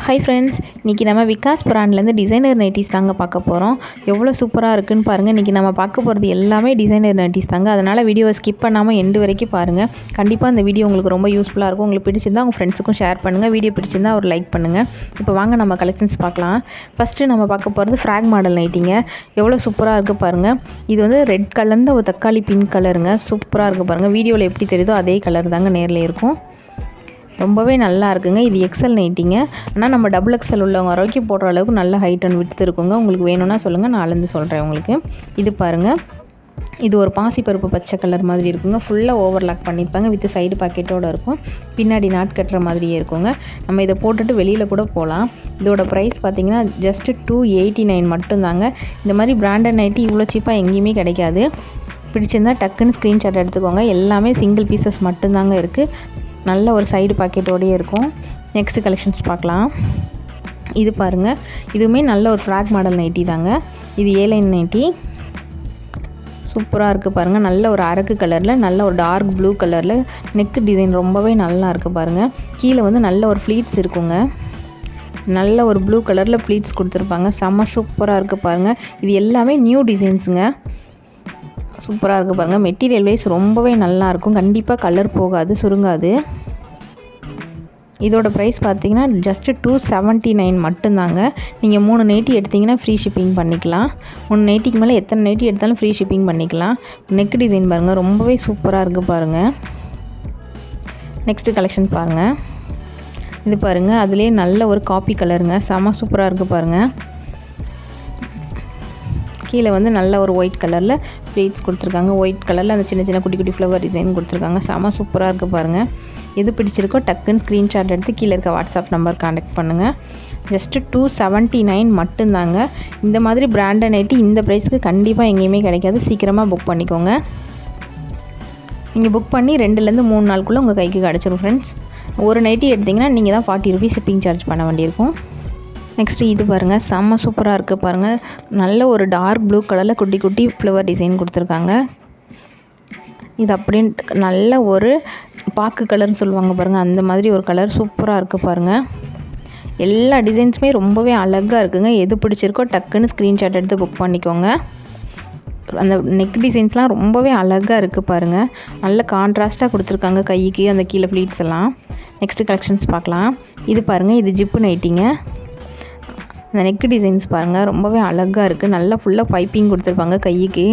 Hi friends, இன்றைக்கி நம்ம Vikas பிராண்ட்லேருந்து designer nighties தாங்க பார்க்க போகிறோம். எவ்வளோ சூப்பராக இருக்குன்னு பாருங்கள். இன்றைக்கி நம்ம பார்க்க போகிறது எல்லாமே டிசைனர் நைட்டிஸ் தாங்க. அதனால் வீடியோவை ஸ்கிப் பண்ணாமல் எண்டு வரைக்கும் பாருங்கள். கண்டிப்பாக அந்த வீடியோ உங்களுக்கு ரொம்ப யூஸ்ஃபுல்லாக இருக்கும். உங்களுக்கு பிடிச்சிருந்தால் உங்கள் ஃப்ரெண்ட்ஸுக்கும் ஷேர் பண்ணுங்கள். வீடியோ பிடிச்சிருந்தால் ஒரு லைக் பண்ணுங்கள். இப்போ வாங்க நம்ம கலெக்ஷன்ஸ் பார்க்கலாம். ஃபஸ்ட்டு நம்ம பார்க்க போகிறது ஃப்ராக் மாடல் நைட்டிங்க. எவ்வளோ சூப்பராக இருக்குது பாருங்கள். இது வந்து ரெட் கலர்ந்த ஒரு தக்காளி பிங்க் கலருங்க. சூப்பராக இருக்குது பாருங்கள். வீடியோவில் எப்படி தெரியுதோ அதே கலர் தாங்க நேரில் இருக்கும். ரொம்பவே நல்லா இருக்குங்க. இது எக்ஸல் நைட்டிங்க. ஆனால் நம்ம டபுள் எக்ஸல் உள்ளவங்க வரைக்கும் போடுற அளவுக்கு நல்ல ஹைட் அண்ட் விட்த் இருக்குங்க. உங்களுக்கு வேணும்னா சொல்லுங்கள், நான் அளந்து சொல்கிறேன் உங்களுக்கு. இது பாருங்கள், இது ஒரு பாசிப்பருப்பு பச்சை கலர் மாதிரி இருக்குங்க. ஃபுல்லாக ஓவர்லாக் பண்ணியிருப்பாங்க. வித் சைடு பாக்கெட்டோடு இருக்கும். பின்னாடி நாட் கட்டுற மாதிரியே இருக்குங்க. நம்ம இதை போட்டுட்டு வெளியில் கூட போகலாம். இதோட ப்ரைஸ் பார்த்திங்கன்னா ஜஸ்ட் 289 மட்டும்தாங்க. இந்த மாதிரி பிராண்டட் நைட்டி இவ்வளோ சீப்பாக எங்கேயுமே கிடைக்காது. பிடிச்சிருந்தால் டக்குன்னு ஸ்க்ரீன்ஷாட் எடுத்துக்கோங்க. எல்லாமே சிங்கிள் பீசஸ் மட்டும்தாங்க இருக்குது. நல்ல ஒரு சைடு பாக்கெட்டோடையே இருக்கும். நெக்ஸ்ட்டு கலெக்ஷன்ஸ் பார்க்கலாம். இது பாருங்கள், இதுவுமே நல்ல ஒரு ஃப்ராக் மாடல் நைட்டி தாங்க. இது ஏலைன் நைட்டி. சூப்பராக இருக்குது பாருங்கள். நல்ல ஒரு அரக்கு கலரில், நல்ல ஒரு டார்க் ப்ளூ கலரில் நெக்கு டிசைன் ரொம்பவே நல்லா இருக்குது பாருங்கள். கீழே வந்து நல்ல ஒரு ஃப்ளீட்ஸ் இருக்குங்க. நல்ல ஒரு ப்ளூ கலரில் ஃப்ளீட்ஸ் கொடுத்துருப்பாங்க. செம்ம சூப்பராக இருக்குது பாருங்கள். இது எல்லாமே நியூ டிசைன்ஸுங்க. சூப்பராக இருக்குது பாருங்கள். மெட்டீரியல் வைஸ் ரொம்பவே நல்லாயிருக்கும். கண்டிப்பாக கலர் போகாது, சுருங்காது. இதோட ப்ரைஸ் பார்த்திங்கன்னா ஜஸ்ட்டு 279 மட்டும்தாங்க. நீங்கள் 3 நைட்டி எடுத்திங்கன்னா ஃப்ரீ ஷிப்பிங் பண்ணிக்கலாம். 3 நைட்டிக்கு மேலே எத்தனை நைட்டி எடுத்தாலும் ஃப்ரீ ஷிப்பிங் பண்ணிக்கலாம். நெக் டிசைன் பாருங்கள், ரொம்பவே சூப்பராக இருக்குது பாருங்கள். நெக்ஸ்ட்டு கலெக்ஷன் பாருங்கள். இது பாருங்கள், அதுலேயே நல்ல ஒரு காப்பி கலருங்க. செம சூப்பராக இருக்குது பாருங்கள். கீழே வந்து நல்ல ஒரு ஒயிட் கலரில் ப்ளீட்ஸ் கொடுத்துருக்காங்க. ஒயிட் கலரில் அந்த சின்ன சின்ன குட்டி குட்டி ஃப்ளவர் டிசைன் கொடுத்துருக்காங்க. செம சூப்பராக இருக்குது பாருங்கள். எது பிடிச்சிருக்கோ டக்குன்னு ஸ்க்ரீன்ஷாட் எடுத்து கீழே இருக்க வாட்ஸ்அப் நம்பர் கான்டாக்ட் பண்ணுங்கள். ஜஸ்ட்டு 279 மட்டும்தாங்க. இந்த மாதிரி பிராண்டட் நைட்டி இந்த ப்ரைஸ்க்கு கண்டிப்பாக எங்கேயுமே கிடைக்காது. சீக்கிரமாக புக் பண்ணிக்கோங்க. நீங்கள் புக் பண்ணி 2லேருந்து 3 நாளுக்குள்ளே உங்கள் கைக்கு கிடச்சிரும் ஃப்ரெண்ட்ஸ். ஒரு நைட்டி எடுத்திங்கன்னா நீங்கள் தான் 40 ரூபீஸ் ஷிப்பிங் சார்ஜ் பண்ண வேண்டியிருக்கும். நெக்ஸ்ட்டு இது பாருங்கள், செம்ம சூப்பராக இருக்குது பாருங்கள். நல்ல ஒரு டார்க் ப்ளூ கலரில் குட்டி குட்டி ஃப்ளவர் டிசைன் கொடுத்துருக்காங்க. இது அப்படின்ட்டு நல்ல ஒரு பாக்கு கலர்னு சொல்லுவாங்க பாருங்கள், அந்த மாதிரி ஒரு கலர் சூப்பராக இருக்குது பாருங்கள். எல்லா டிசைன்ஸுமே ரொம்பவே அழகாக இருக்குங்க. எது பிடிச்சிருக்கோ டக்குன்னு ஸ்க்ரீன்ஷாட் எடுத்து புக் பண்ணிக்கோங்க. அந்த நெக் டிசைன்ஸ்லாம் ரொம்பவே அழகாக இருக்குது பாருங்கள். நல்ல கான்ட்ராஸ்ட்டாக கொடுத்துருக்காங்க கைக்கு அந்த கீழே ஃப்ளீட்ஸ் எல்லாம். நெக்ஸ்ட்டு கலெக்ஷன்ஸ் பார்க்கலாம். இது பாருங்கள், இது ஜிப்பு நைட்டிங்க. அந்த நெக் டிசைன்ஸ் பாருங்கள், ரொம்பவே அழகாக இருக்குது. நல்லா ஃபுல்லாக பைப்பிங் கொடுத்துருப்பாங்க கைக்கு.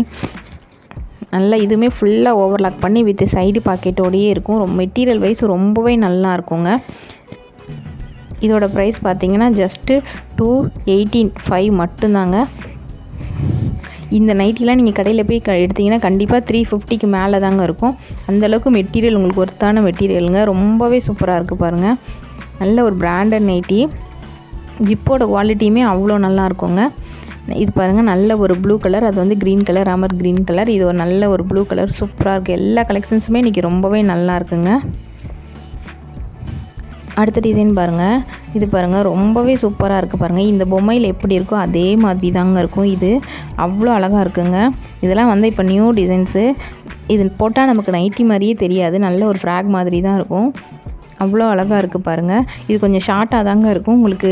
நல்லா இதுவுமே ஃபுல்லாக ஓவர்லாக் பண்ணி வித் சைடு பாக்கெட்டோடையே இருக்கும். மெட்டீரியல் வைஸ் ரொம்பவே நல்லா இருக்குங்க. இதோட ப்ரைஸ் பார்த்திங்கன்னா ஜஸ்ட்டு 285 மட்டும்தாங்க. இந்த நைட்டிலாம் நீங்கள் கடையில் போய் எடுத்திங்கன்னா கண்டிப்பாக 350க்கு மேலே தாங்க இருக்கும். அந்தளவுக்கு மெட்டீரியல் உங்களுக்கு ஒர்த்தான மெட்டீரியலுங்க. ரொம்பவே சூப்பராக இருக்குது பாருங்கள். நல்ல ஒரு பிராண்டட் நைட்டி. ஜிப்போட குவாலிட்டியுமே அவ்வளோ நல்லா இருக்குங்க. இது பாருங்கள், நல்ல ஒரு ப்ளூ கலர், அது வந்து green colour, Ramar green colour. இது ஒரு நல்ல ஒரு ப்ளூ கலர் சூப்பராக இருக்குது. எல்லா கலெக்ஷன்ஸுமே இன்றைக்கி ரொம்பவே நல்லா இருக்குங்க. அடுத்த டிசைன் பாருங்கள். இது பாருங்கள், ரொம்பவே சூப்பராக இருக்குது பாருங்கள். இந்த பொம்மையில் எப்படி இருக்கோ அதே மாதிரி தாங்க இருக்கும். இது அவ்வளோ அழகாக இருக்குங்க. இதெல்லாம் வந்து இப்போ நியூ டிசைன்ஸு. இது போட்டால் நமக்கு நைட்டி மாதிரியே தெரியாது. நல்ல ஒரு ஃப்ராக் மாதிரி தான் இருக்கும். அவ்வளோ அழகாக இருக்குது பாருங்கள். இது கொஞ்சம் ஷார்ட்டாக தாங்க இருக்கும். உங்களுக்கு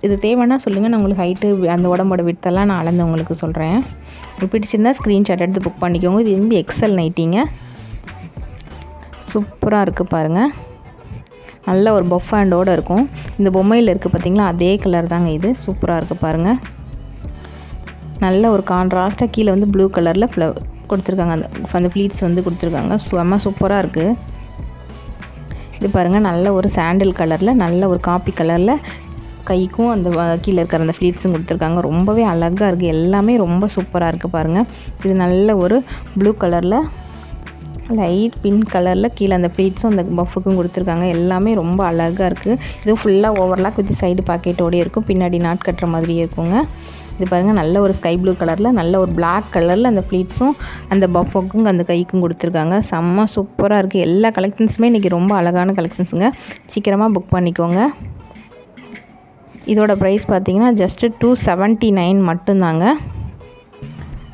இது தேவைன்னா சொல்லுங்கள், நான் உங்களுக்கு ஹைட்டு அந்த உடம்போட விட்டெல்லாம் நான் அளந்து உங்களுக்கு சொல்கிறேன். உங்களுக்கு பிடிச்சிருந்தால் ஸ்க்ரீன்ஷாட் எடுத்து புக் பண்ணிக்கோங்க. இது வந்து எக்ஸல் நைட்டிங்க. சூப்பராக இருக்குது பாருங்கள். நல்ல ஒரு பஃப் ஹேண்டோடு இருக்கும். இந்த பொம்மையில் இருக்குது பார்த்திங்களா, அதே கலர் தாங்க இது. சூப்பராக இருக்குது பாருங்கள். நல்ல ஒரு கான்ட்ராஸ்ட்டாக கீழே வந்து ப்ளூ கலரில் கொடுத்துருக்காங்க. அந்த ஃப்ளீட்ஸ் வந்து கொடுத்துருக்காங்க. செம்ம சூப்பராக இருக்குது. இது பாருங்கள், நல்ல ஒரு சாண்டில் கலரில், நல்ல ஒரு காப்பி கலரில் கைக்கும் அந்த கீழே இருக்கிற அந்த ஃப்ளீட்ஸும் கொடுத்துருக்காங்க. ரொம்பவே அழகாக இருக்குது. எல்லாமே ரொம்ப சூப்பராக இருக்குது பாருங்கள். இது நல்ல ஒரு ப்ளூ கலரில், லைட் பிங்க் கலரில் கீழே அந்த ஃப்ளீட்ஸும் அந்த பஃபுக்கும் கொடுத்துருக்காங்க. எல்லாமே ரொம்ப அழகாக இருக்குது. இது ஃபுல்லாக ஓவர்லாக் வித் சைடு பாக்கெட்டோடே இருக்கும். பின்னாடி நாட் கட்டுற மாதிரியே இருக்குங்க. இது பாருங்கள், நல்ல ஒரு ஸ்கை ப்ளூ கலரில், நல்ல ஒரு பிளாக் கலரில் அந்த ஃப்ளீட்ஸும் அந்த பஃபுக்கும் அந்த கைக்கும் கொடுத்துருக்காங்க. செம்ம சூப்பராக இருக்குது. எல்லா கலெக்ஷன்ஸுமே இன்றைக்கி ரொம்ப அழகான கலெக்ஷன்ஸுங்க. சீக்கிரமாக புக் பண்ணிக்கோங்க. இதோட ப்ரைஸ் பார்த்திங்கன்னா ஜஸ்ட்டு 279 மட்டும்தாங்க.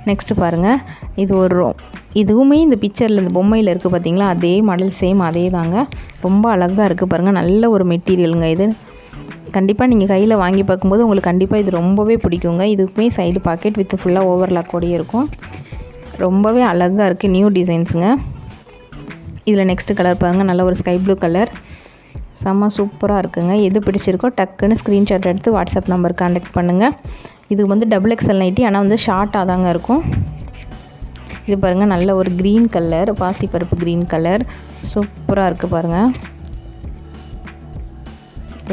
நெக்ஸ்ட்டு பாருங்கள், இதுவுமே இந்த பிக்சரில் இந்த பொம்மையில் இருக்குது பார்த்திங்களா, அதே மாடல் சேம் அதே தாங்க. ரொம்ப அழகாக இருக்குது பாருங்கள். நல்ல ஒரு மெட்டீரியலுங்க இது. கண்டிப்பாக நீங்கள் கையில் வாங்கி பார்க்கும்போது உங்களுக்கு கண்டிப்பாக இது ரொம்பவே பிடிக்குங்க. இதுக்குமே சைடு பாக்கெட் வித் ஃபுல்லாக ஓவர்லாக்கோடையே இருக்கும். ரொம்பவே அழகாக இருக்குது, நியூ டிசைன்ஸுங்க. இதில் நெக்ஸ்ட்டு கலர் பாருங்கள், நல்ல ஒரு ஸ்கை ப்ளூ கலர், செம்ம சூப்பராக இருக்குங்க. எது பிடிச்சிருக்கோ டக்குன்னு ஸ்க்ரீன்ஷாட் எடுத்து வாட்ஸ்அப் நம்பர் கான்டாக்ட் பண்ணுங்கள். இது வந்து XXL நைட்டி, ஆனால் வந்து ஷார்ட்டாக தாங்க இருக்கும். இது பாருங்கள், நல்ல ஒரு க்ரீன் கலர், பாசிப்பருப்பு க்ரீன் கலர், சூப்பராக இருக்குது பாருங்கள்.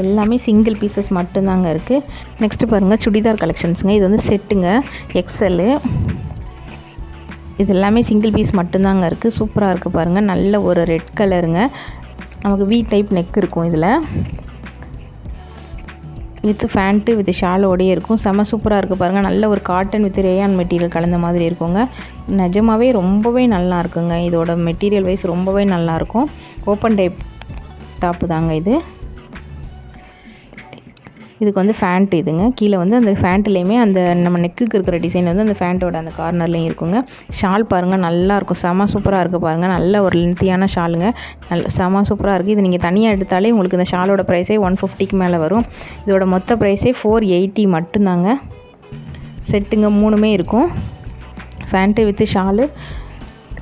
எல்லாமே சிங்கிள் பீசஸ் மட்டும்தாங்க இருக்குது. நெக்ஸ்ட்டு பாருங்கள், சுடிதார் கலெக்ஷன்ஸுங்க. இது வந்து செட்டுங்க, XL. இது எல்லாமே சிங்கிள் பீஸ் மட்டும்தாங்க இருக்குது. சூப்பராக இருக்குது பாருங்கள். நல்ல ஒரு ரெட் கலருங்க. நமக்கு வி டைப் நெக் இருக்கும் இதில், வித் ஃபேண்ட்டு வித் ஷாலோடையே இருக்கும். செம்ம சூப்பராக இருக்குது பாருங்கள். நல்ல ஒரு காட்டன் வித் ரேயான் மெட்டீரியல் கலந்த மாதிரி இருக்குங்க. நிஜமாகவே ரொம்பவே நல்லா இருக்குங்க. இதோட மெட்டீரியல் வைஸ் ரொம்பவே நல்லாயிருக்கும். ஓப்பன் டைப் டாப்பு தாங்க இது. இதுக்கு வந்து ஃபேண்ட் இதுங்க. கீழே வந்து அந்த ஃபேண்ட்லேயுமே அந்த நம்ம நெக்குக்கு இருக்கிற டிசைன் வந்து அந்த ஃபேண்ட்டோட அந்த கார்னர்லேயும் இருக்குங்க. ஷால் பாருங்கள், நல்லாயிருக்கும், செம சூப்பராக இருக்குது பாருங்கள். நல்ல ஒரு லென்த்தியான ஷாலுங்க, செம சூப்பராக இருக்குது. இது நீங்கள் தனியாக எடுத்தாலே உங்களுக்கு இந்த ஷாலோட ப்ரைஸே 150க்கு மேலே வரும். இதோட மொத்த ப்ரைஸே 480 மட்டும்தாங்க. செட்டுங்க, 3மே இருக்கும். ஃபேண்ட்டு வித்து ஷாலு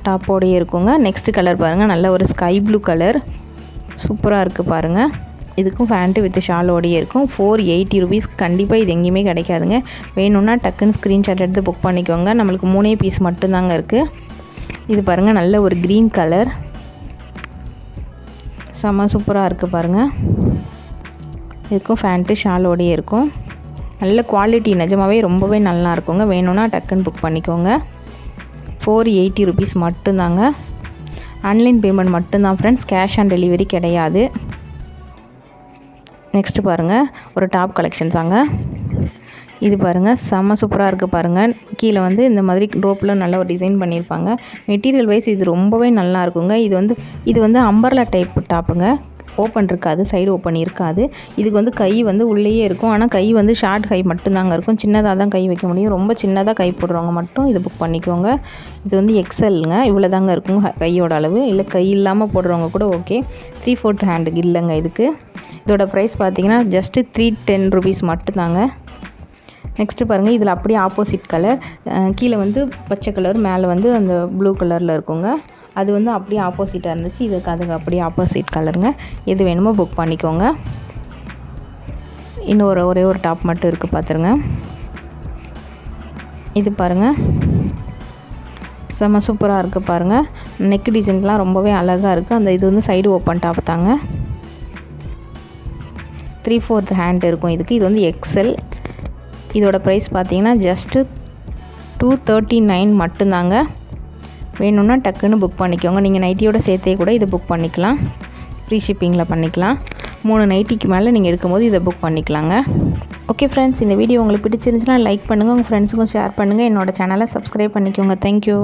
டாப்போடையே இருக்குங்க. நெக்ஸ்ட்டு கலர் பாருங்கள், நல்ல ஒரு ஸ்கை ப்ளூ கலர், சூப்பராக இருக்குது பாருங்கள். இதுக்கும் ஃபேண்ட்டு வித் ஷாலோடையே இருக்கும். 480 ருபீஸ்க்கு கண்டிப்பாக இது எங்கேயுமே கிடைக்காதுங்க. வேணும்னா டக்குன்னு ஸ்க்ரீன்ஷாட் எடுத்து புக் பண்ணிக்கோங்க. நம்மளுக்கு 3 பீஸ் மட்டும்தாங்க இருக்குது. இது பாருங்கள், நல்ல ஒரு க்ரீன் கலர், செம்ம சூப்பராக இருக்குது பாருங்கள். இதுக்கும் ஃபேண்ட்டு ஷாலோடையே இருக்கும். நல்ல குவாலிட்டி, நிஜமாகவே ரொம்பவே நல்லா இருக்குங்க. வேணும்னா டக்குன்னு புக் பண்ணிக்கோங்க. 480 ருபீஸ் மட்டும்தாங்க. ஆன்லைன் பேமெண்ட் மட்டும்தான் ஃப்ரெண்ட்ஸ், கேஷ் ஆன் டெலிவரி கிடையாது. நெக்ஸ்ட்டு பாருங்கள், ஒரு டாப் கலெக்ஷன்ஸாங்க. இது பாருங்கள், செம்ம சூப்பராக இருக்குது பாருங்கள். கீழே வந்து இந்த மாதிரி ரோப்பில் நல்ல ஒரு டிசைன் பண்ணியிருப்பாங்க. மெட்டீரியல் வைஸ் இது ரொம்பவே நல்லா இருக்குங்க. இது வந்து அம்பர்லா டைப் டாப்புங்க. ஓப்பன் இருக்காது, சைடு ஓப்பன் இருக்காது. இதுக்கு வந்து கை வந்து உள்ளேயே இருக்கும். ஆனால் கை வந்து ஷார்ட் கை மட்டும்தாங்க இருக்கும். சின்னதாக தான் கை வைக்க முடியும். ரொம்ப சின்னதாக கை போடுறவங்க மட்டும் இது புக் பண்ணிக்கோங்க. இது வந்து XLங்க, இவ்வளோ தாங்க இருக்கும் கையோட அளவு. இல்லை கை இல்லாமல் போடுறவங்க கூட ஓகே. 3/4 ஹேண்டுக்கு இல்லைங்க இதுக்கு. இதோட ப்ரைஸ் பார்த்தீங்கன்னா ஜஸ்ட்டு 310 ருபீஸ் மட்டும்தாங்க. நெக்ஸ்ட்டு பாருங்கள், இதில் அப்படியே ஆப்போசிட் கலர், கீழே வந்து பச்சை கலர், மேலே வந்து அந்த ப்ளூ கலரில் இருக்குங்க. அது வந்து அப்படியே ஆப்போசிட்டாக இருந்துச்சு. அதுக்கு அப்படியே ஆப்போசிட் கலருங்க. எது வேணுமோ புக் பண்ணிக்கோங்க. இன்னும் ஒரே ஒரு டாப் மட்டும் இருக்குது பார்த்துருங்க. இது பாருங்கள், செம்ம சூப்பராக இருக்குது பாருங்கள். நெக் டிசைன்ஸ்லாம் ரொம்பவே அழகாக இருக்குது. அந்த இது வந்து சைடு ஓப்பன் டாப் தாங்க. 3/4 ஹேண்ட் இருக்கும் இதுக்கு. இது வந்து XL. இதோட ப்ரைஸ் பார்த்தீங்கன்னா ஜஸ்ட்டு 239 மட்டும்தாங்க. வேணும்னா டக்குன்னு புக் பண்ணிக்கோங்க. நீங்கள் நைட்டியோட சேர்த்தே கூட இதை புக் பண்ணிக்கலாம். ஃப்ரீ ஷிப்பிங்கில் பண்ணிக்கலாம். 3 நைட்டிக்கு மேலே நீங்கள் எடுக்கும்போது இதை புக் பண்ணிக்கலாங்க. ஓகே ஃப்ரெண்ட்ஸ், இந்த வீடியோ உங்களுக்கு பிடிச்சிருந்துச்சுன்னா லைக் பண்ணுங்கள், உங்கள் ஃப்ரெண்ட்ஸுக்கும் ஷேர் பண்ணுங்கள். என்னோடய சேனலை சப்ஸ்கிரைப் பண்ணிக்கோங்க. தேங்க்யூ.